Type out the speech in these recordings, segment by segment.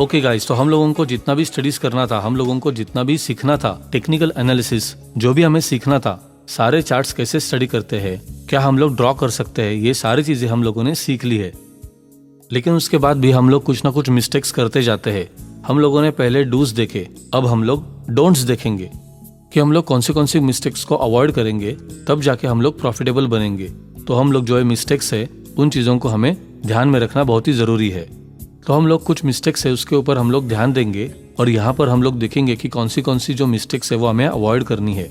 Okay guys, तो हम लोगों को जितना भी स्टडीज करना था, हम लोगों को जितना भी सीखना था, टेक्निकल एनालिसिस जो भी हमें सीखना था, सारे चार्ट्स कैसे स्टडी करते हैं, क्या हम लोग ड्रॉ कर सकते हैं, ये सारी चीजें हम लोगों ने सीख ली है। लेकिन उसके बाद भी हम लोग कुछ ना कुछ मिस्टेक्स करते जाते हैं। हम लोगों ने पहले डूज देखे, अब हम लोग डोंट्स देखेंगे कि हम लोग कौन सी मिस्टेक्स को अवॉइड करेंगे, तब जाके हम लोग प्रॉफिटेबल बनेंगे। तो हम लोग जो है मिस्टेक्स है, उन चीज़ों को हमें ध्यान में रखना बहुत ही ज़रूरी है। तो हम लोग कुछ मिस्टेक्स है उसके ऊपर हम लोग ध्यान देंगे और यहाँ पर हम लोग देखेंगे कि कौन सी जो मिस्टेक्स है वो हमें अवॉइड करनी है।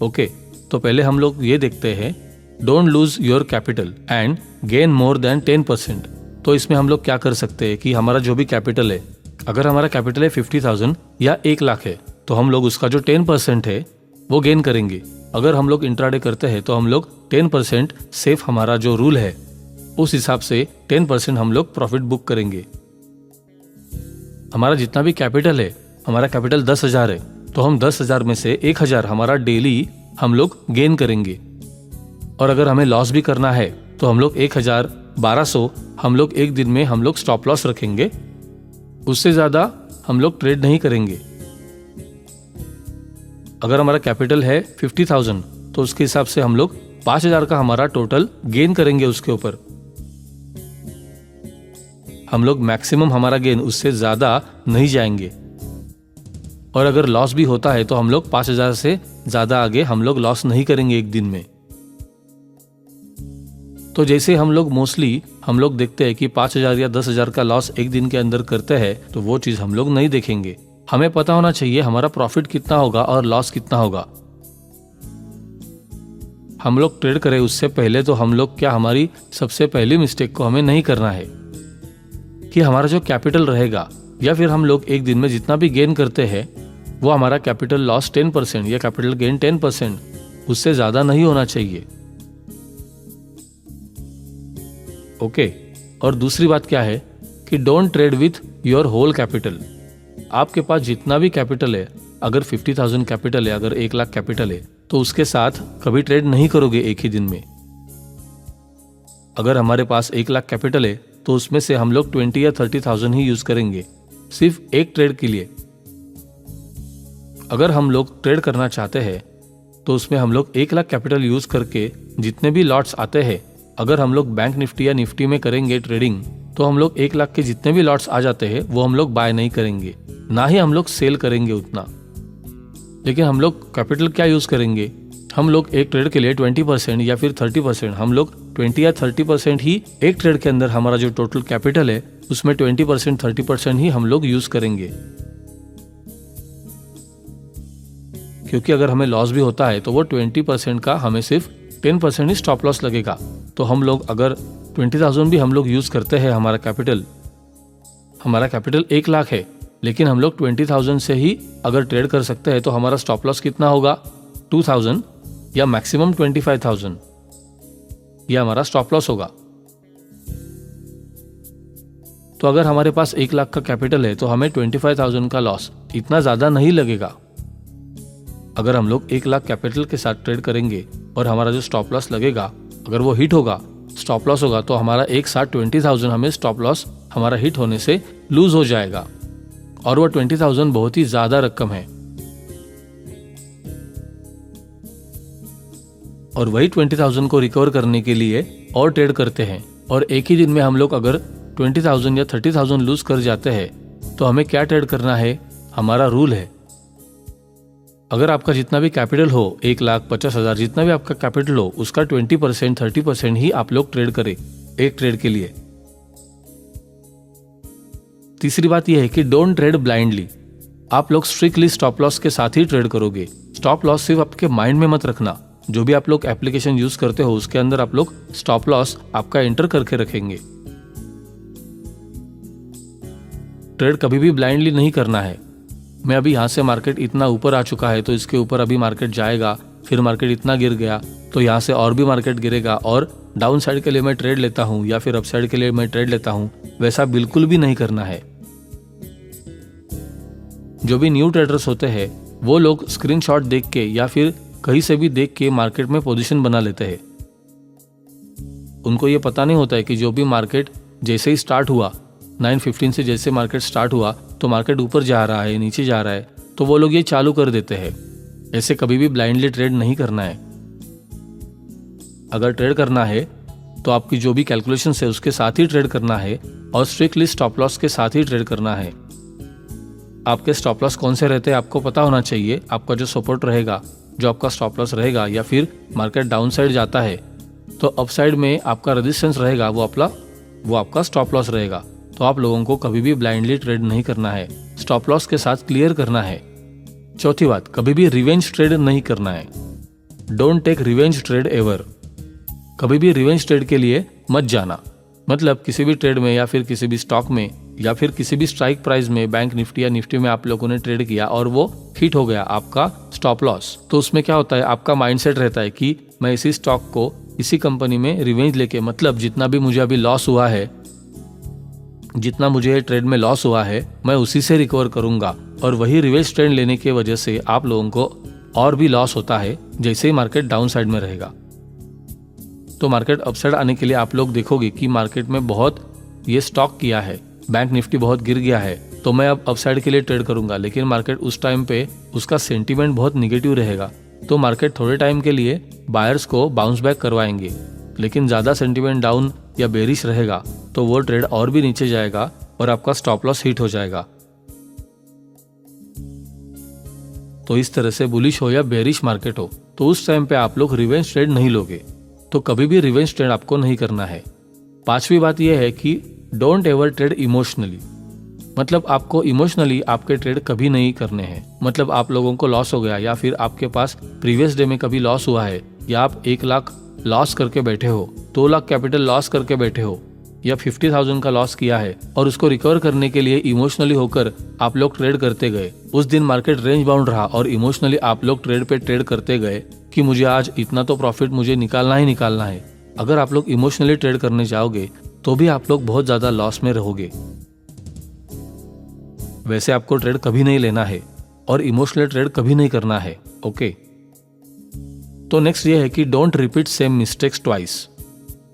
ओके, तो पहले हम लोग ये देखते हैं, don't lose your capital and gain more than 10%। तो इसमें हम लोग क्या कर सकते हैं कि हमारा जो भी कैपिटल है, अगर हमारा कैपिटल है 50,000 या 1 लाख है, तो हम लोग उसका जो 10% है वो गेन करेंगे। अगर हम लोग इंट्राडे करते हैं तो हम लोग 10% सेफ, हमारा जो रूल है उस हिसाब से 10% हम लोग प्रॉफिट बुक करेंगे। हमारा जितना भी कैपिटल है, हमारा कैपिटल 10,000 है, तो हम 10,000 में से 1,000 हमारा डेली हम लोग गेन करेंगे। और अगर हमें लॉस भी करना है तो हम लोग 1,1200 हम लोग एक दिन में हम लोग स्टॉप लॉस रखेंगे, उससे ज्यादा हम लोग ट्रेड नहीं करेंगे। अगर हमारा कैपिटल है 50,000 तो उसके हिसाब से हम लोग 5,000 का हमारा टोटल गेन करेंगे। उसके ऊपर हम लोग मैक्सिमम हमारा गेन, उससे ज्यादा नहीं जाएंगे। और अगर लॉस भी होता है तो हम लोग 5,000 से ज्यादा आगे हम लोग लॉस नहीं करेंगे एक दिन में। तो जैसे हम लोग मोस्टली हम लोग देखते हैं कि 5,000 या 10,000 का लॉस एक दिन के अंदर करते हैं, तो वो चीज हम लोग नहीं देखेंगे। हमें पता होना चाहिए हमारा प्रॉफिट कितना होगा और लॉस कितना होगा। हम लोग ट्रेड करें उससे पहले तो हम लोग क्या, हमारी सबसे पहली मिस्टेक को हमें नहीं करना है कि हमारा जो कैपिटल रहेगा या फिर हम लोग एक दिन में जितना भी गेन करते हैं वो हमारा कैपिटल लॉस 10% या कैपिटल गेन 10%, उससे ज्यादा नहीं होना चाहिए। ओके, और दूसरी बात क्या है कि don't trade with your whole capital. आपके पास जितना भी कैपिटल है, अगर 50,000 कैपिटल है, अगर 1 लाख कैपिटल है, तो उसके साथ कभी ट्रेड नहीं करोगे एक ही दिन में। अगर हमारे पास 1 लाख कैपिटल है तो उसमें से हम लोग 20 या 30,000 ही यूज करेंगे सिर्फ एक ट्रेड के लिए। अगर हम लोग ट्रेड करना चाहते हैं तो उसमें हम लोग 1 लाख कैपिटल यूज करके जितने भी लॉट्स आते हैं, अगर हम लोग बैंक निफ्टी या निफ्टी में करेंगे ट्रेडिंग, तो हम लोग 1 लाख के जितने भी लॉट्स आ जाते हैं वो हम लोग बाय नहीं करेंगे, ना ही हम लोग सेल करेंगे उतना। लेकिन हम लोग कैपिटल क्या यूज करेंगे, हम लोग एक ट्रेड के लिए 20% या फिर 30%, हम लोग 20 या 30% ही एक ट्रेड के अंदर हमारा जो टोटल कैपिटल है उसमें 20% 30% ही हम लोग यूज करेंगे। क्योंकि अगर हमें लॉस भी होता है तो वो 20% का हमें सिर्फ 10% ही स्टॉप लॉस लगेगा। तो हम लोग अगर 20,000 भी हम लोग यूज करते हैं, हमारा कैपिटल 1 लाख है, लेकिन हम लोग 20,000 से ही अगर ट्रेड कर सकते हैं तो हमारा स्टॉप लॉस कितना होगा, 2,000 या मैक्सिमम 25,000, ये हमारा स्टॉप लॉस होगा। तो अगर हमारे पास 1 लाख का कैपिटल है तो हमें 25,000 का लॉस इतना ज्यादा नहीं लगेगा। अगर हम लोग 1 लाख कैपिटल के साथ ट्रेड करेंगे और हमारा जो स्टॉप लॉस लगेगा, अगर वो हिट होगा, स्टॉप लॉस होगा, तो हमारा एक साथ 20,000 हमें स्टॉप लॉस हमारा हिट होने से लूज हो जाएगा। और वो 20,000 बहुत ही ज्यादा रकम है। और वही 20,000 को रिकवर करने के लिए और ट्रेड करते हैं, और एक ही दिन में हम लोग अगर 20,000 या 30,000 लूज कर जाते हैं, तो हमें क्या ट्रेड करना है, हमारा रूल है, अगर आपका जितना भी कैपिटल हो, 1,50,000 जितना भी आपका कैपिटल हो, उसका 20% 30% ही आप लोग ट्रेड करें एक ट्रेड के लिए। तीसरी बात यह है कि डोंट ट्रेड ब्लाइंडली। आप लोग स्ट्रिक्टली स्टॉप लॉस के साथ ही ट्रेड करोगे। स्टॉप लॉस सिर्फ आपके माइंड में मत रखना, जो भी आप लोग एप्लीकेशन यूज करते हो उसके अंदर आप लोग स्टॉप लॉस आपका एंटर करके रखेंगे। ट्रेड कभी भी ब्लाइंडली नहीं करना है। मैं अभी यहाँ से मार्केट इतना ऊपर आ चुका है तो इसके ऊपर अभी मार्केट जाएगा, फिर मार्केट इतना गिर गया तो यहाँ से और भी मार्केट गिरेगा और डाउन साइड के लिए मैं ट्रेड लेता हूँ या फिर अप साइड के लिए मैं ट्रेड लेता हूँ, वैसा बिल्कुल भी नहीं करना है। जो भी न्यू ट्रेडर्स होते हैं वो लोग स्क्रीनशॉट देख के या फिर कहीं से भी देख के मार्केट में पोजीशन बना लेते हैं। उनको ये पता नहीं होता है कि जो भी मार्केट जैसे ही स्टार्ट हुआ 9:15 से जैसे मार्केट स्टार्ट हुआ तो मार्केट ऊपर जा रहा है, नीचे जा रहा है, तो वो लोग ये चालू कर देते हैं। ऐसे कभी भी ब्लाइंडली ट्रेड नहीं करना है। अगर ट्रेड करना है तो आपकी जो भी कैलकुलेशन है उसके साथ ही ट्रेड करना है और स्ट्रिक्टली स्टॉप लॉस के साथ ही ट्रेड करना है। आपके स्टॉप लॉस कौन से रहते हैं आपको पता होना चाहिए। आपका जो सपोर्ट रहेगा, जो आपका स्टॉप लॉस रहेगा, या फिर मार्केट डाउन साइड जाता है तो अप साइड में आपका रेजिस्टेंस रहेगा, वो आपका स्टॉप लॉस रहेगा। तो आप लोगों को कभी भी ब्लाइंडली ट्रेड नहीं करना है, स्टॉप लॉस के साथ क्लियर करना है। चौथी बात, कभी भी रिवेंज ट्रेड नहीं करना है। Don't take revenge trade ever. कभी भी रिवेंज ट्रेड के लिए मत जाना। मतलब किसी भी ट्रेड में या फिर किसी भी स्टॉक में या फिर किसी भी स्ट्राइक प्राइस में, बैंक निफ्टी या निफ्टी में आप लोगों ने ट्रेड किया और वो हिट हो गया आपका स्टॉप लॉस, तो उसमें क्या होता है, आपका माइंडसेट रहता है कि मैं इसी स्टॉक को, इसी कंपनी में रिवेंज लेके, मतलब जितना भी मुझे अभी लॉस हुआ है, जितना मुझे ट्रेड में लॉस हुआ है, मैं उसी से रिकवर करूंगा। और वही रिवेंज ट्रेड लेने की वजह से आप लोगों को और भी लॉस होता है जैसे ही मार्केट डाउन साइड में रहेगा। तो मार्केट अपसाइड आने के लिए आप लोग देखोगे कि मार्केट में बहुत ये स्टॉक किया है, बैंक निफ्टी बहुत गिर गया है, तो मैं अब अपसाइड के लिए ट्रेड करूंगा। लेकिन मार्केट उस टाइम पे उसका सेंटीमेंट बहुत निगेटिव रहेगा, तो मार्केट थोड़े टाइम के लिए बायर्स को बाउंस बैक करवाएंगे। लेकिन ज़्यादा सेंटीमेंट डाउन या बेरिश रहेगा तो वो ट्रेड और भी नीचे जाएगा और आपका स्टॉप लॉस हिट हो जाएगा। तो इस तरह से बुलिश हो या बेरिश मार्केट हो तो उस टाइम पे आप लोग रिवेंज ट्रेड नहीं लोगे। तो कभी भी रिवेंज ट्रेड आपको नहीं करना है। पांचवी बात यह है कि डोंट एवर ट्रेड इमोशनली। मतलब आपको इमोशनली आपके ट्रेड कभी नहीं करने हैं। मतलब आप लोगों को लॉस हो गया या फिर आपके पास प्रीवियस डे में कभी लॉस हुआ है, या आप 1 लाख लॉस करके बैठे हो, 2 लाख कैपिटल लॉस करके बैठे हो, या 50,000 का लॉस किया है और उसको रिकवर करने के लिए इमोशनली होकर आप लोग ट्रेड करते गए। उस दिन मार्केट रेंज बाउंड रहा और इमोशनली आप लोग ट्रेड पे ट्रेड करते गए कि मुझे आज इतना तो प्रॉफिट मुझे निकालना ही निकालना है। अगर आप लोग इमोशनली ट्रेड करने जाओगे तो भी आप लोग बहुत ज्यादा लॉस में रहोगे। वैसे आपको ट्रेड कभी नहीं लेना है और इमोशनल ट्रेड कभी नहीं करना है। ओके, तो नेक्स्ट ये है कि don't repeat same mistakes twice.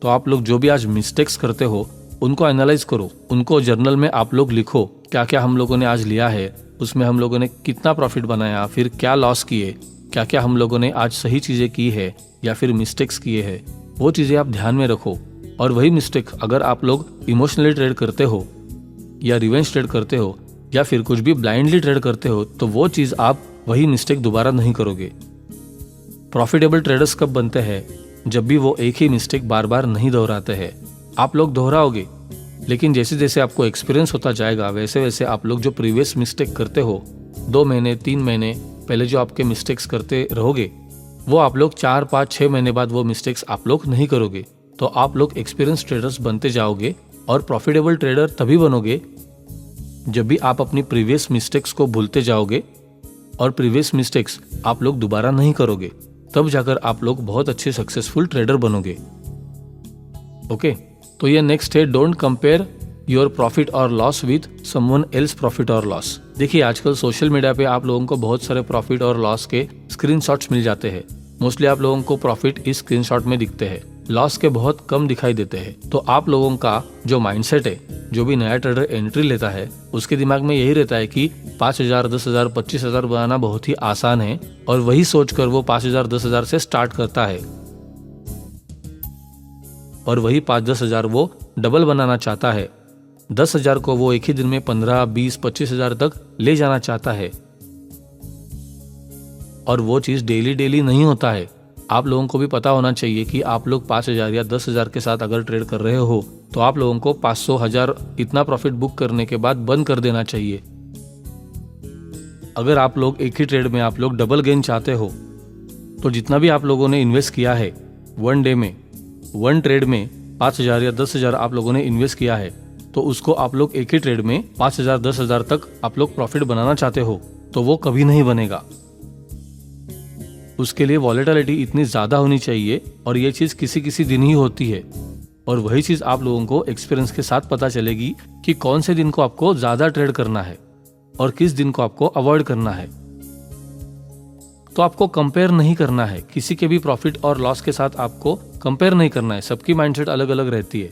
तो आप लोग जो भी आज मिस्टेक्स करते हो उनको एनालाइज करो, उनको जर्नल में आप लोग लिखो, क्या क्या हम लोगों ने आज लिया है, उसमें हम लोगों ने कितना प्रॉफिट बनाया, फिर क्या लॉस किए, क्या क्या हम लोगों ने आज सही चीजें की है या फिर मिस्टेक्स किए हैं, वो चीजें आप ध्यान में रखो। और वही मिस्टेक अगर आप लोग इमोशनली ट्रेड करते हो या रिवेंज ट्रेड करते हो या फिर कुछ भी ब्लाइंडली ट्रेड करते हो तो वो चीज आप वही मिस्टेक दोबारा नहीं करोगे। प्रॉफिटेबल ट्रेडर्स कब बनते हैं, जब भी वो एक ही मिस्टेक बार बार नहीं दोहराते हैं। आप लोग दोहराओगे, लेकिन जैसे जैसे आपको एक्सपीरियंस होता जाएगा वैसे वैसे आप लोग जो प्रीवियस मिस्टेक करते हो 2 महीने 3 महीने पहले जो आपके मिस्टेक्स करते रहोगे, वो आप लोग 4 5 6 महीने बाद वो मिस्टेक्स आप लोग नहीं करोगे। तो आप लोग एक्सपीरियंस ट्रेडर्स बनते जाओगे और प्रॉफिटेबल ट्रेडर तभी बनोगे जब भी आप अपनी प्रीवियस मिस्टेक्स को भूलते जाओगे और प्रीवियस मिस्टेक्स आप लोग दोबारा नहीं करोगे। तब जाकर आप लोग बहुत अच्छे सक्सेसफुल ट्रेडर बनोगे। ओके, तो ये नेक्स्ट है, डोंट कंपेयर योर प्रॉफिट और loss with someone else profit और लॉस। देखिए आजकल सोशल मीडिया पे आप लोगों को बहुत सारे प्रॉफिट और लॉस के स्क्रीनशॉट्स मिल जाते हैं। मोस्टली आप लोगों को प्रॉफिट इस स्क्रीनशॉट में दिखते हैं, लॉस के बहुत कम दिखाई देते हैं। तो आप लोगों का जो माइंडसेट है, जो भी नया ट्रेडर एंट्री लेता है उसके दिमाग में यही रहता है कि 5,000 10,000 25,000 बनाना बहुत ही आसान है और वही सोचकर वो 5,000 10,000 से स्टार्ट करता है और वही 5-10,000 वो डबल बनाना चाहता है। 10,000 को वो एक ही दिन में 15 20 25,000 तक ले जाना चाहता है और वो चीज डेली नहीं होता है। आप लोगों को भी पता होना चाहिए कि आप लोग 5,000 या 10,000 के साथ अगर ट्रेड कर रहे हो तो आप लोगों को 500 1000 इतना प्रॉफिट बुक करने के बाद बंद कर देना चाहिए। अगर आप लोग एक ही ट्रेड में आप लोग डबल गेन चाहते हो तो जितना भी आप लोगों ने इन्वेस्ट किया है 1 डे में, 1 ट्रेड में 5,000 या 10,000 आप लोगों ने इन्वेस्ट किया है तो उसको आप लोग एक ही ट्रेड में 5,000 10,000 तक आप लोग प्रॉफिट बनाना चाहते हो तो वो कभी नहीं बनेगा। उसके लिए वॉलेटिलिटी इतनी ज्यादा होनी चाहिए और ये चीज किसी दिन ही होती है और वही चीज आप लोगों को एक्सपीरियंस के साथ पता चलेगी कि कौन से दिन को आपको ज्यादा ट्रेड करना है और किस दिन को आपको अवॉइड करना है। तो आपको कंपेयर नहीं करना है, किसी के भी प्रॉफिट और लॉस के साथ आपको कंपेयर नहीं करना है। सबकी माइंडसेट अलग अलग रहती है,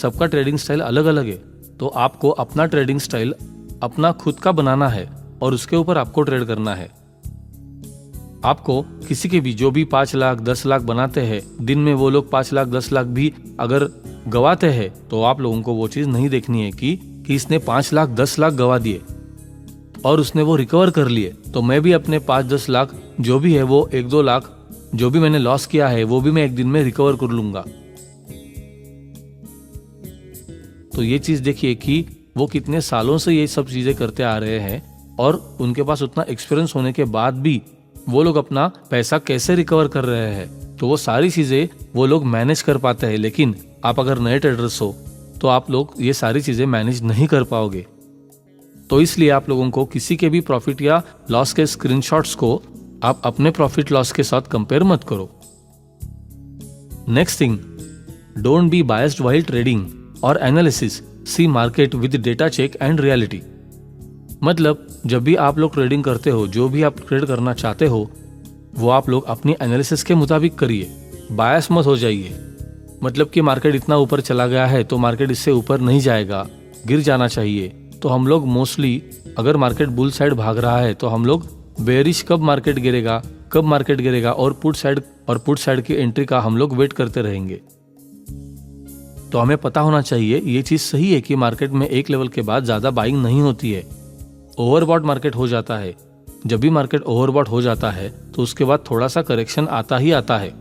सबका ट्रेडिंग स्टाइल अलग अलग है, तो आपको अपना ट्रेडिंग स्टाइल अपना खुद का बनाना है और उसके ऊपर आपको ट्रेड करना है। आपको किसी के भी जो भी 5 लाख 10 लाख बनाते हैं, दिन में वो लोग 5 लाख 10 लाख भी अगर गवाते हैं, तो आप लोगों को वो चीज नहीं देखनी है कि इसने 5 लाख 10 लाख गवा दिए और उसने वो रिकवर कर लिए, तो मैं भी अपने 5-10 लाख जो भी है वो 1-2 लाख जो भी मैंने लॉस किया है वो भी मैं एक दिन में रिकवर कर लूंगा। तो ये चीज देखिए कि वो कितने सालों से ये सब चीजें करते आ रहे हैं और उनके पास उतना एक्सपीरियंस होने के बाद भी वो लोग अपना पैसा कैसे रिकवर कर रहे हैं। तो वो सारी चीजें वो लोग मैनेज कर पाते हैं, लेकिन आप अगर नए ट्रेडर्स हो तो आप लोग ये सारी चीजें मैनेज नहीं कर पाओगे। तो इसलिए आप लोगों को किसी के भी प्रॉफिट या लॉस के स्क्रीनशॉट्स को आप अपने प्रॉफिट लॉस के साथ कंपेयर मत करो। Next thing, don't be biased while trading और analysis, see market with data check and reality. मतलब जब भी आप लोग ट्रेडिंग करते हो, जो भी आप ट्रेड करना चाहते हो वो आप लोग अपनी एनालिसिस के मुताबिक करिए, बायस मत हो जाइए। मतलब कि मार्केट इतना ऊपर चला गया है तो मार्केट इससे ऊपर नहीं जाएगा, गिर जाना चाहिए। तो हम लोग मोस्टली अगर मार्केट बुल साइड भाग रहा है तो हम लोग बेरिश कब मार्केट गिरेगा और पुट साइड की एंट्री का हम लोग वेट करते रहेंगे। तो हमें पता होना चाहिए ये चीज सही है कि मार्केट में एक लेवल के बाद ज्यादा बाइंग नहीं होती है, ओवरबॉट मार्केट हो जाता है। जब भी मार्केट ओवरबॉट हो जाता है तो उसके बाद थोड़ा सा करेक्शन आता ही आता है।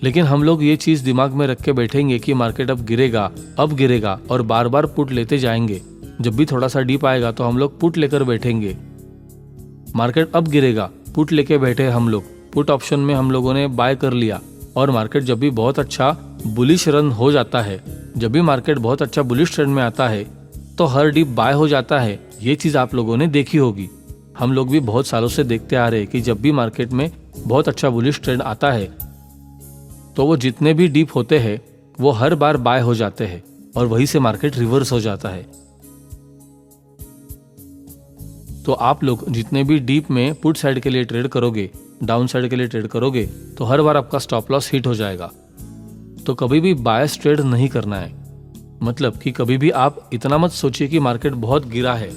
लेकिन हम लोग ये चीज दिमाग में रख के बैठेंगे कि मार्केट अब गिरेगा और बार बार पुट लेते जाएंगे। जब भी थोड़ा सा डीप आएगा तो हम लोग पुट लेकर बैठेंगे। मार्केट अब गिरेगा, पुट लेके बैठे हम लोग, पुट ऑप्शन में हम लोगों ने बाय कर लिया और मार्केट जब भी बहुत अच्छा बुलिश रन हो जाता है, जब भी मार्केट बहुत अच्छा बुलिश ट्रेंड में आता है तो हर डीप बाय हो जाता है। ये चीज आप लोगों ने देखी होगी, हम लोग भी बहुत सालों से देखते आ रहे हैं कि जब भी मार्केट में बहुत अच्छा बुलिश ट्रेंड आता है तो वो जितने भी डीप होते हैं वो हर बार बाय हो जाते हैं और वहीं से मार्केट रिवर्स हो जाता है। तो आप लोग जितने भी डीप में पुट साइड के लिए ट्रेड करोगे, डाउन साइड के लिए ट्रेड करोगे, तो हर बार आपका स्टॉप लॉस हिट हो जाएगा। तो कभी भी बायस ट्रेड नहीं करना है। मतलब कि कभी भी आप इतना मत सोचिए कि मार्केट बहुत गिरा है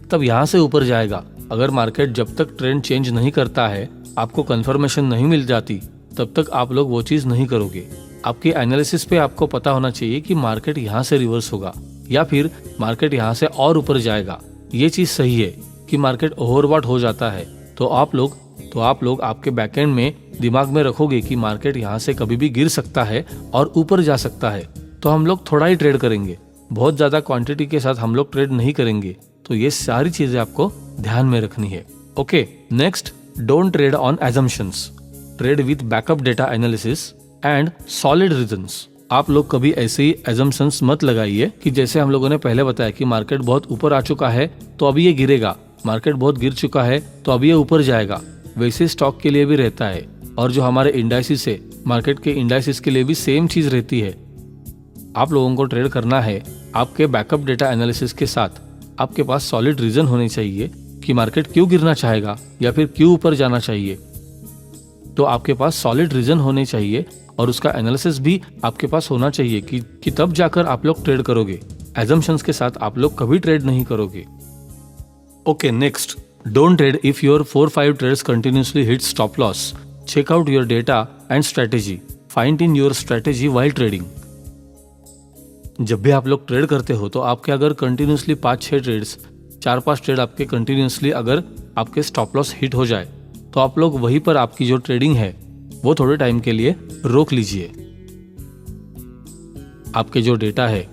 तब यहां से ऊपर जाएगा। अगर मार्केट जब तक ट्रेंड चेंज नहीं करता है, आपको कंफर्मेशन नहीं मिल जाती, तब तक आप लोग वो चीज नहीं करोगे। आपके एनालिसिस पे आपको पता होना चाहिए कि मार्केट यहाँ से रिवर्स होगा या फिर मार्केट यहाँ से और ऊपर जाएगा। ये चीज सही है कि मार्केट ओवरबॉट हो जाता है तो आप लोग आपके बैकएंड में दिमाग में रखोगे कि मार्केट यहाँ से कभी भी गिर सकता है और ऊपर जा सकता है। तो हम लोग थोड़ा ही ट्रेड करेंगे, बहुत ज्यादा क्वांटिटी के साथ हम लोग ट्रेड नहीं करेंगे। तो ये सारी चीजें आपको ध्यान में रखनी है। Okay, next, don't trade on assumptions, trade with backup data analysis and solid reasons. आप लोग कभी ऐसे ही एजम्पशंस मत लगाइए कि जैसे हम लोगों ने पहले बताया कि मार्केट बहुत ऊपर आ चुका है तो अभी ये गिरेगा, मार्केट बहुत गिर चुका है तो अभी ये ऊपर जाएगा। वैसे स्टॉक के लिए भी रहता है और जो हमारे इंडाइसिस है, मार्केट के इंडाइसिस के लिए भी सेम चीज रहती है। आप लोगों को ट्रेड करना है आपके बैकअप डेटा एनालिसिस के साथ। आपके पास सॉलिड रीजन होने चाहिए कि मार्केट क्यों गिरना चाहेगा या फिर क्यों ऊपर जाना चाहिए। तो आपके पास सॉलिड रीजन होने चाहिए और उसका एनालिसिस भी आपके पास होना चाहिए कि तब जाकर आप लोग ट्रेड करोगे। एजम्पशंस के साथ आप लोग कभी ट्रेड नहीं करोगे। Okay, next, don't trade if your 4-5 trades continuously hit stop loss. Check out your data and strategy, find in your strategy while trading. जब भी आप लोग ट्रेड करते हो तो आपके अगर कंटिन्यूअसली 5-6 ट्रेड्स, 4-5 ट्रेड आपके कंटिन्यूअसली अगर आपके स्टॉप लॉस हिट हो जाए तो आप लोग वहीं पर आपकी जो ट्रेडिंग है वो थोड़े टाइम के लिए रोक लीजिए। आपके जो डेटा है,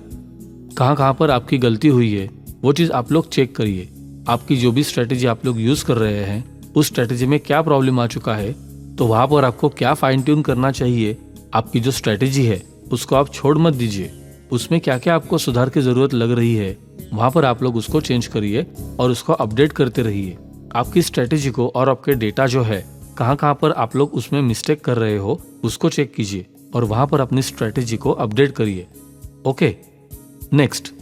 कहाँ पर आपकी गलती हुई है वो चीज आप लोग चेक करिए। आपकी जो भी स्ट्रेटेजी आप लोग यूज कर रहे हैं उस स्ट्रेटेजी में क्या प्रॉब्लम आ चुका है, तो वहां पर आपको क्या फाइन ट्यून करना चाहिए। आपकी जो स्ट्रेटेजी है उसको आप छोड़ मत दीजिए, उसमें क्या क्या आपको सुधार की जरूरत लग रही है वहां पर आप लोग उसको चेंज करिए और उसको अपडेट करते रहिए। आपकी स्ट्रेटेजी को और आपके डेटा जो है, कहाँ पर आप लोग उसमें मिस्टेक कर रहे हो उसको चेक कीजिए और वहां पर अपनी स्ट्रेटेजी को अपडेट करिए। Okay, next,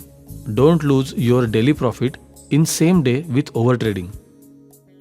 don't lose your daily profit in same day with over trading.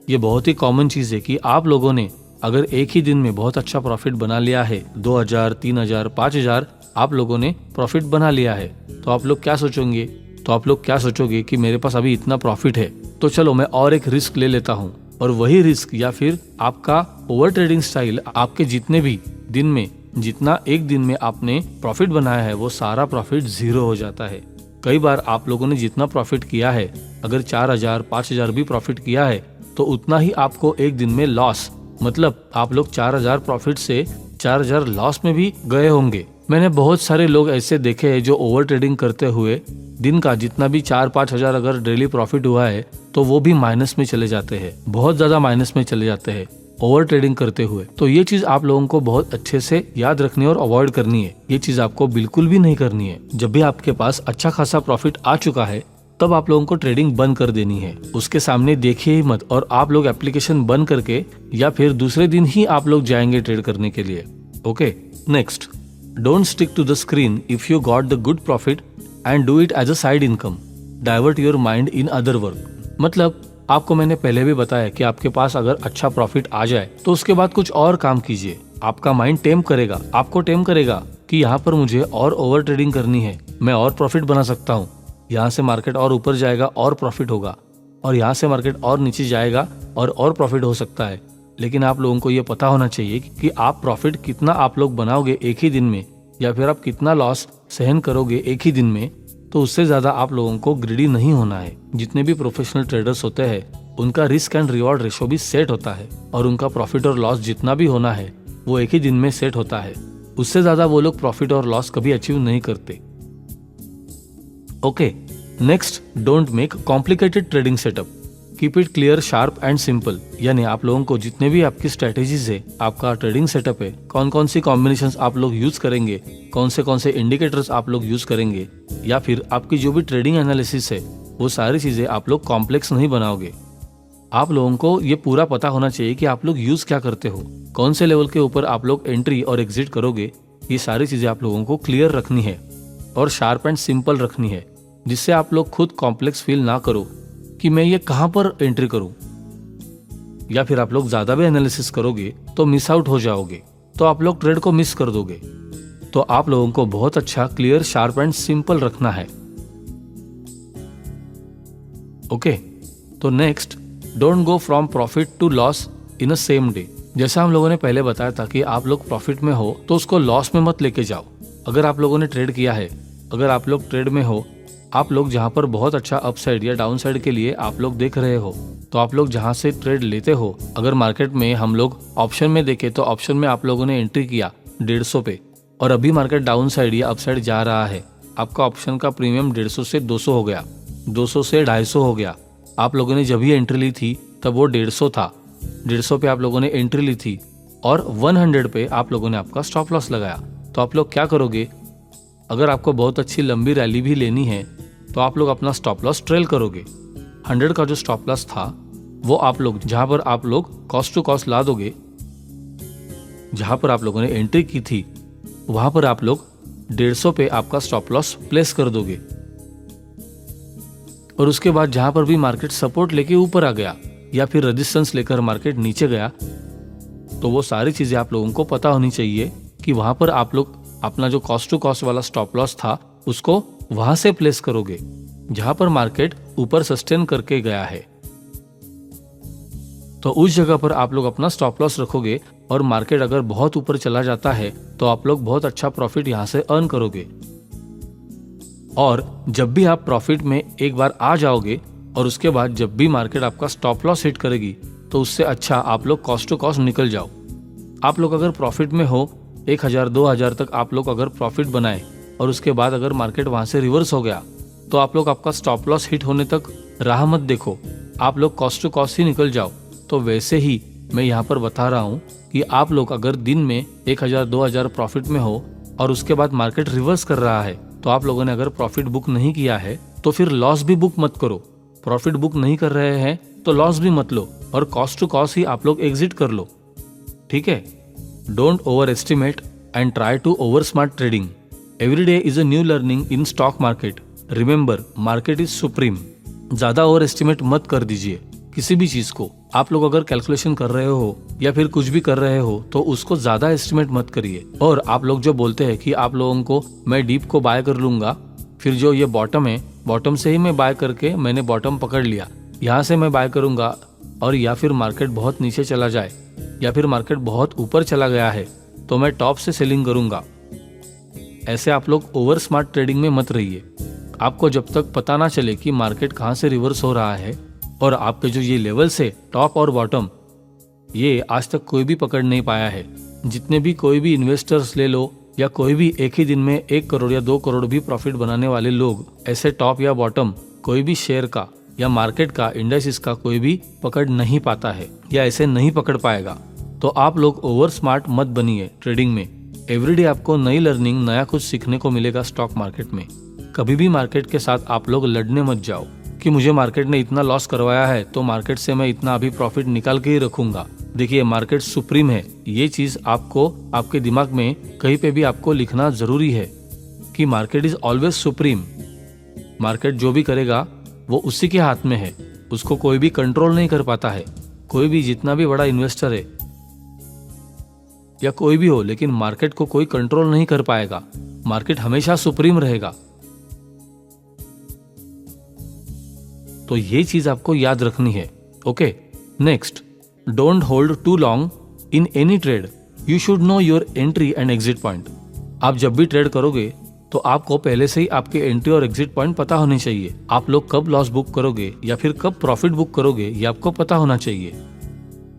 ये बहुत ही कॉमन चीज है कि आप लोगों ने अगर एक ही दिन में बहुत अच्छा प्रॉफिट बना लिया है, 2000, 3000, 5000 आप लोगों ने प्रॉफिट बना लिया है, तो आप लोग क्या सोचेंगे? तो आप लोग क्या सोचोगे कि मेरे पास अभी इतना प्रॉफिट है, तो चलो मैं और एक रिस्क ले लेता हूँ। और वही रिस्क या फिर आपका ओवर ट्रेडिंग स्टाइल आपके जितने भी दिन में, जितना एक दिन में आपने प्रॉफिट बनाया है, वो सारा प्रॉफिट जीरो हो जाता है। कई बार आप लोगों ने जितना प्रॉफिट किया है, अगर 4000, 5000 भी प्रॉफिट किया है, तो उतना ही आपको एक दिन में लॉस, मतलब आप लोग 4000 प्रॉफिट से 4000 लॉस में भी गए होंगे। मैंने बहुत सारे लोग ऐसे देखे हैं जो ओवर ट्रेडिंग करते हुए दिन का जितना भी 4-5 हजार अगर डेली प्रॉफिट हुआ है, तो वो भी माइनस में चले जाते हैं, बहुत ज्यादा माइनस में चले जाते हैं ओवर ट्रेडिंग करते हुए। तो ये चीज आप लोगों को बहुत अच्छे से याद रखनी है और अवॉइड करनी है। ये चीज आपको बिल्कुल भी नहीं करनी है। जब भी आपके पास अच्छा खासा प्रॉफिट आ चुका है, तब आप लोगों को ट्रेडिंग बंद कर देनी है। उसके सामने देखिए ही मत, और आप लोग एप्लीकेशन बंद करके या फिर दूसरे दिन ही आप लोग जाएंगे ट्रेड करने के लिए। Okay, next, don't stick to the screen if you got the good profit and do it as a side income. Divert your mind in other work. मतलब आपको मैंने पहले भी बताया कि आपके पास अगर अच्छा प्रॉफिट आ जाए तो उसके बाद कुछ और काम कीजिए। आपका माइंड टेम करेगा, आपको टेम करेगा कि यहाँ पर मुझे और ओवर ट्रेडिंग करनी है, मैं और प्रॉफिट बना सकता हूँ। यहाँ से मार्केट और ऊपर जाएगा और प्रॉफिट होगा, और यहाँ से मार्केट और नीचे जाएगा और प्रॉफिट हो सकता है। लेकिन आप लोगों को ये पता होना चाहिए कि आप प्रॉफिट कितना आप लोग बनाओगे एक ही दिन में, या फिर आप कितना लॉस सहन करोगे एक ही दिन में। तो उससे ज्यादा आप लोगों को ग्रीडी नहीं होना है। जितने भी प्रोफेशनल ट्रेडर्स होते हैं, उनका रिस्क एंड रिवॉर्ड रेशो भी सेट होता है, और उनका प्रॉफिट और लॉस जितना भी होना है वो एक ही दिन में सेट होता है। उससे ज्यादा वो लोग प्रॉफिट और लॉस कभी अचीव नहीं करते। Okay, next, don't make complicated trading setup, keep it clear, sharp and simple. यानी आप लोगों को जितने भी आपकी स्ट्रेटेजीज है, आपका ट्रेडिंग सेटअप है, कौन कौन सी कॉम्बिनेशंस आप लोग यूज करेंगे, कौन से इंडिकेटर्स आप लोग यूज करेंगे, या फिर आपकी जो भी ट्रेडिंग एनालिसिस है, वो सारी चीजें आप लोग कॉम्प्लेक्स नहीं बनाओगे। आप लोगों को ये पूरा पता होना चाहिए कि आप लोग यूज क्या करते हो, कौन से लेवल के ऊपर आप लोग एंट्री और एग्जिट करोगे। ये सारी चीजें आप लोगों को क्लियर रखनी है और शार्प एंड सिंपल रखनी है, जिससे आप लोग खुद कॉम्प्लेक्स फील ना करो कि मैं ये कहां पर एंट्री करूं। या फिर आप लोग ज्यादा भी एनालिसिस करोगे तो मिस आउट हो जाओगे, तो आप लोग ट्रेड को मिस कर दोगे। तो आप लोगों को बहुत अच्छा क्लियर, शार्प एंड सिंपल रखना है। ओके, तो next, don't go from profit to loss in a same day. जैसा हम लोगों ने पहले बताया था कि आप लोग प्रॉफिट में हो तो उसको लॉस में मत लेके जाओ। अगर आप लोगों ने ट्रेड किया है, अगर आप लोग ट्रेड में हो, आप लोग जहां पर बहुत अच्छा अपसाइड या डाउन साइड के लिए आप लोग देख रहे हो, तो आप लोग जहां से ट्रेड लेते हो, अगर मार्केट में हम लोग ऑप्शन में देखें तो ऑप्शन में आप लोगों ने एंट्री किया 150 पे, और अभी मार्केट डाउन साइड या अपसाइड जा रहा है, आपका ऑप्शन का प्रीमियम 150 से 200 हो गया, 200 से 250 हो गया। आप लोगों ने जब भी एंट्री ली थी तब वो 150 था, 150 पे आप लोगों ने एंट्री ली थी, और 100 पे आप लोगों ने आपका स्टॉप लॉस लगाया। तो आप लोग क्या करोगे? अगर आपको बहुत अच्छी लंबी रैली भी लेनी है तो आप लोग अपना स्टॉप लॉस ट्रेल करोगे। 100 का जो स्टॉप लॉस था वो आप लोग जहां पर आप लोग कॉस्ट टू कॉस्ट ला दोगे, जहां पर आप लोगों ने एंट्री की थी वहां पर आप लोग 150 पे आपका स्टॉप लॉस प्लेस कर दोगे। और उसके बाद जहां पर भी मार्केट सपोर्ट लेके ऊपर आ गया या फिर रेजिस्टेंस लेकर मार्केट नीचे गया, तो वो सारी चीजें आप लोगों को पता होनी चाहिए कि वहां पर आप लोग अपना जो कॉस्ट टू कॉस्ट वाला स्टॉप लॉस था उसको वहां से प्लेस करोगे जहां पर मार्केट ऊपर सस्टेन करके गया है। तो उस जगह पर आप लोग अपना स्टॉप लॉस रखोगे, और मार्केट अगर बहुत ऊपर चला जाता है तो आप लोग बहुत अच्छा प्रॉफिट यहां से अर्न करोगे। और जब भी आप प्रॉफिट में एक बार आ जाओगे और उसके बाद जब भी मार्केट आपका स्टॉप लॉस हिट करेगी तो उससे अच्छा आप लोग कॉस्ट टू कॉस्ट निकल जाओ। आप लोग अगर प्रॉफिट में हो 1000-2000 तक आप लोग अगर प्रॉफिट बनाए और उसके बाद अगर मार्केट वहां से रिवर्स हो गया तो आप लोग आपका स्टॉप लॉस हिट होने तक राह मत देखो, आप लोग कॉस्ट टू कॉस्ट ही निकल जाओ। तो वैसे ही मैं यहाँ पर बता रहा हूँ कि आप लोग अगर दिन में 1000-2000 प्रॉफिट में हो और उसके बाद मार्केट रिवर्स कर रहा है तो आप लोगों ने अगर प्रॉफिट बुक नहीं किया है तो फिर लॉस भी बुक मत करो। प्रॉफिट बुक नहीं कर रहे हैं तो लॉस भी मत लो और कॉस्ट टू कॉस्ट ही आप लोग एग्जिट कर लो, ठीक है। Don't over estimate and try to over smart trading. Every day is a new learning in stock market. Remember, market is supreme. ज्यादा ओवर एस्टिमेट मत कर दीजिए। किसी भी चीज को आप लोग अगर कैलकुलेशन कर रहे हो या फिर कुछ भी कर रहे हो तो उसको ज्यादा एस्टिमेट मत करिए। और आप लोग जो बोलते हैं कि आप लोगों को मैं डीप को बाय कर लूंगा, फिर जो ये बॉटम है, बॉटम से ही मैं बाय करके मैंने बॉटम पकड़ लिया, यहाँ से मैं बाय करूंगा, और या फिर मार्केट बहुत नीचे चला जाए या फिर मार्केट बहुत ऊपर चला गया है तो मैं टॉप से सेलिंग करूंगा। ऐसे आप लोग ओवर स्मार्ट ट्रेडिंग में मत रहिए। आपको जब तक पता ना चले कि मार्केट कहाँ से रिवर्स हो रहा है और आपके जो ये लेवल्स है टॉप और बॉटम, ये आज तक कोई भी पकड़ नहीं पाया है। जितने भी कोई भी इन्वेस्टर्स ले लो या कोई भी एक ही दिन में 1 करोड़ या 2 करोड़ भी प्रॉफिट बनाने वाले लोग, ऐसे टॉप या बॉटम कोई भी शेयर का या मार्केट का, इंडेक्सिस का कोई भी पकड़ नहीं पाता है या ऐसे नहीं पकड़ पाएगा। तो आप लोग ओवर स्मार्ट मत बनिए ट्रेडिंग में। एवरीडे आपको नई लर्निंग, नया कुछ सीखने को मिलेगा स्टॉक मार्केट में। कभी भी मार्केट के साथ आप लोग लड़ने मत जाओ कि मुझे मार्केट ने इतना लॉस करवाया है तो मार्केट से मैं इतना अभी प्रॉफिट निकाल के ही रखूंगा। देखिए, मार्केट सुप्रीम है, ये चीज आपको आपके दिमाग में कहीं पे भी आपको लिखना जरूरी है कि market is always supreme. Market जो भी करेगा वो उसी के हाथ में है, उसको कोई भी कंट्रोल नहीं कर पाता है। कोई भी जितना भी बड़ा इन्वेस्टर है या कोई भी हो, लेकिन मार्केट को कोई कंट्रोल नहीं कर पाएगा। मार्केट हमेशा सुप्रीम रहेगा। तो ये चीज आपको याद रखनी है। Okay, next, don't hold too long in any trade. You should know your entry and exit point. आप जब भी ट्रेड करोगे तो आपको पहले से ही आपके एंट्री और एग्जिट पॉइंट पता होने चाहिए। आप लोग कब लॉस बुक करोगे या फिर कब प्रॉफिट बुक करोगे, ये आपको पता होना चाहिए।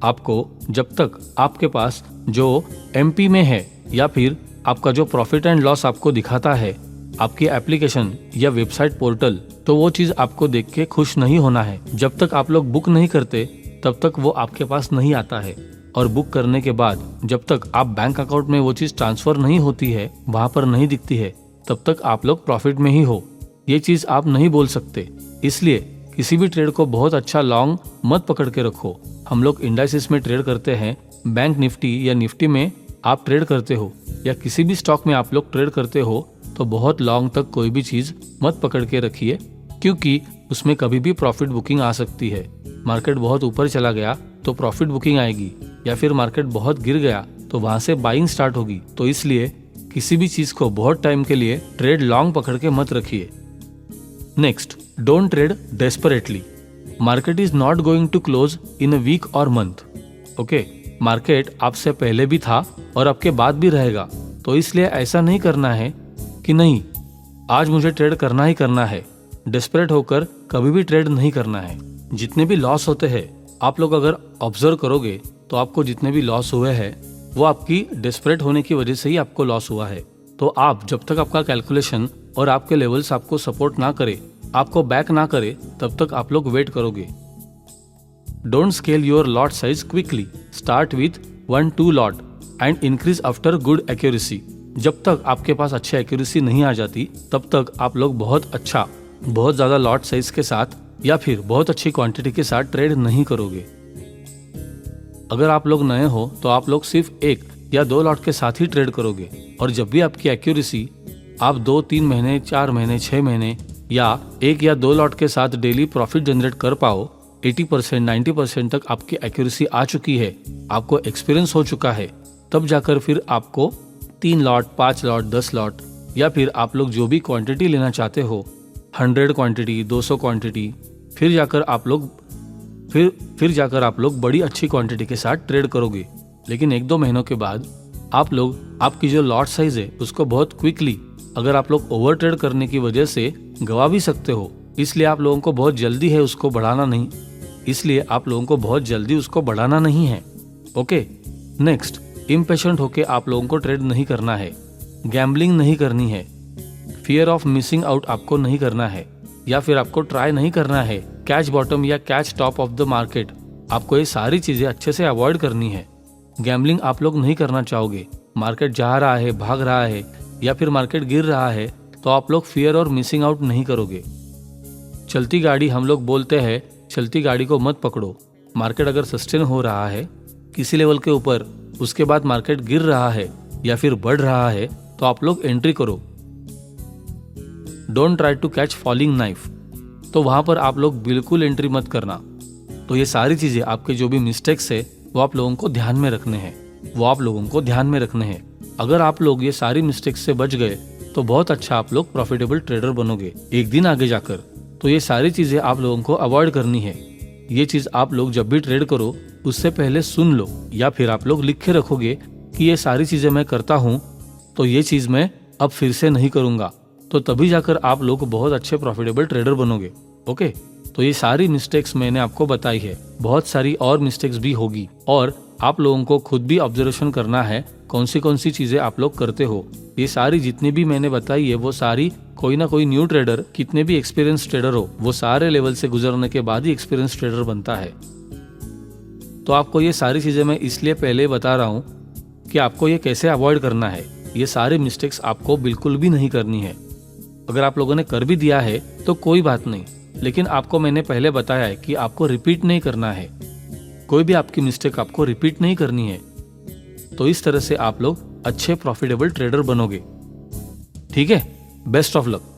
आपको जब तक आपके पास जो एमपी में है या फिर आपका जो प्रॉफिट एंड लॉस आपको दिखाता है आपकी एप्लीकेशन या वेबसाइट पोर्टल, तो वो चीज आपको देख के खुश नहीं होना है। जब तक आप लोग बुक नहीं करते तब तक वो आपके पास नहीं आता है, और बुक करने के बाद जब तक आप बैंक अकाउंट में वो चीज ट्रांसफर नहीं होती है, वहां पर नहीं दिखती है, तब तक आप लोग प्रॉफिट में ही हो। ये चीज आप नहीं बोल सकते। इसलिए किसी भी ट्रेड को बहुत अच्छा लॉन्ग मत पकड़ के रखो। हम लोग इंडाइसिस में ट्रेड करते हैं, बैंक निफ्टी या निफ्टी में आप ट्रेड करते हो या किसी भी स्टॉक में आप लोग ट्रेड करते हो, तो बहुत लॉन्ग तक कोई भी चीज मत पकड़ के रखिए, क्योंकि उसमें कभी भी प्रॉफिट बुकिंग आ सकती है। मार्केट बहुत ऊपर चला गया तो प्रॉफिट बुकिंग आएगी, या फिर मार्केट बहुत गिर गया तो वहां से बाइंग स्टार्ट होगी। तो इसलिए किसी भी चीज को बहुत टाइम के लिए ट्रेड लॉन्ग पकड़ के मत रखिए। Next, don't trade desperately. Market is not going to close in a week और मंथ। ओके, मार्केट आपसे पहले भी था और आपके बाद भी रहेगा, तो इसलिए ऐसा नहीं करना है कि नहीं आज मुझे ट्रेड करना ही करना है। डेस्परेट होकर कभी भी ट्रेड नहीं करना है। जितने भी लॉस होते हैं आप लोग अगर ऑब्जर्व करोगे तो आपको जितने भी लॉस हुए हैं वो आपकी डेस्परेट होने की वजह से ही आपको लॉस हुआ है। तो आप जब तक आपका कैलकुलेशन और आपके लेवल्स आपको सपोर्ट ना करे, आपको बैक ना करे, तब तक आप लोग वेट करोगे। Don't scale your lot size quickly. Start with 1-2 lot and increase after good accuracy. जब तक आपके पास अच्छी एक्यूरेसी नहीं आ जाती तब तक आप लोग बहुत ज्यादा लॉट साइज के साथ या फिर बहुत अच्छी क्वांटिटी के साथ ट्रेड नहीं करोगे। अगर आप लोग नए हो तो आप लोग सिर्फ 1 या 2 लॉट के साथ ही ट्रेड करोगे, और जब भी आपकी एक्यूरेसी आप 2-3 महीने, 4 महीने, 6 महीने या 1 या 2 लॉट के साथ डेली प्रॉफिट जनरेट कर पाओ, 80%, 90% तक आपकी एक्यूरेसी आ चुकी है, आपको एक्सपीरियंस हो चुका है, तब जाकर फिर आपको 3 लॉट, 5 लॉट, 10 लॉट या फिर आप लोग जो भी क्वांटिटी लेना चाहते हो, 100 क्वांटिटी, 200 क्वांटिटी, फिर जाकर आप लोग बड़ी अच्छी क्वांटिटी के साथ ट्रेड करोगे। लेकिन 1-2 महीनों के बाद आप लोग आपकी जो लॉट साइज है उसको बहुत क्विकली, अगर आप लोग ओवर ट्रेड करने की वजह से गवा भी सकते हो। इसलिए आप लोगों को बहुत जल्दी है उसको बढ़ाना नहीं है। ओके, नेक्स्ट, इम्पेशेंट होके आप लोगों को ट्रेड नहीं करना है, गैम्बलिंग नहीं करनी है, फियर ऑफ मिसिंग आउट आपको नहीं करना है, या फिर आपको ट्राई नहीं करना है कैच बॉटम या catch top of the market. आपको ये सारी चीजें अच्छे से अवॉइड करनी है। गैम्बलिंग आप लोग नहीं करना चाहोगे। मार्केट जा रहा है, भाग रहा है या फिर मार्केट गिर रहा है तो आप लोग फियर और मिसिंग आउट नहीं करोगे। चलती गाड़ी, हम लोग बोलते हैं चलती गाड़ी को मत पकड़ो। मार्केट अगर सस्टेन हो रहा है किसी लेवल के ऊपर, उसके बाद मार्केट गिर रहा है या फिर बढ़ रहा है, तो आप लोग एंट्री करो। Don't try to catch falling knife. तो वहां पर आप लोग बिल्कुल एंट्री मत करना। तो ये सारी चीजें आपके जो भी मिस्टेक्स है वो आप लोगों को ध्यान में रखने हैं। अगर आप लोग ये सारी मिस्टेक्स से बच गए तो बहुत अच्छा आप लोग प्रॉफिटेबल ट्रेडर बनोगे एक दिन आगे जाकर। तो ये सारी चीजें आप लोगों को अवॉइड करनी है। ये चीज आप लोग जब भी ट्रेड करो उससे पहले सुन लो या फिर आप लोग लिख के रखोगे कि ये सारी चीजें मैं करता हूँ तो ये चीज मैं अब फिर से नहीं करूंगा, तो तभी जाकर आप लोग बहुत अच्छे प्रॉफिटेबल ट्रेडर बनोगे। ओके, तो ये सारी मिस्टेक्स मैंने आपको बताई है, बहुत सारी और मिस्टेक्स भी होगी और आप लोगों को खुद भी ऑब्जर्वेशन करना है कौन सी चीजें आप लोग करते हो। ये सारी जितनी भी मैंने बताई है वो सारी कोई ना कोई न्यू ट्रेडर, कितने भी एक्सपीरियंस ट्रेडर हो, वो सारे लेवल से गुजरने के बाद ही एक्सपीरियंस ट्रेडर बनता है। तो आपको ये सारी चीजें मैं इसलिए पहले बता रहा हूँ कि आपको ये कैसे अवॉइड करना है। ये सारे मिस्टेक्स आपको बिल्कुल भी नहीं करनी है। अगर आप लोगों ने कर भी दिया है तो कोई बात नहीं, लेकिन आपको मैंने पहले बताया है कि आपको रिपीट नहीं करना है। कोई भी आपकी मिस्टेक आपको रिपीट नहीं करनी है। तो इस तरह से आप लोग अच्छे प्रॉफिटेबल ट्रेडर बनोगे। ठीक है, बेस्ट ऑफ लक।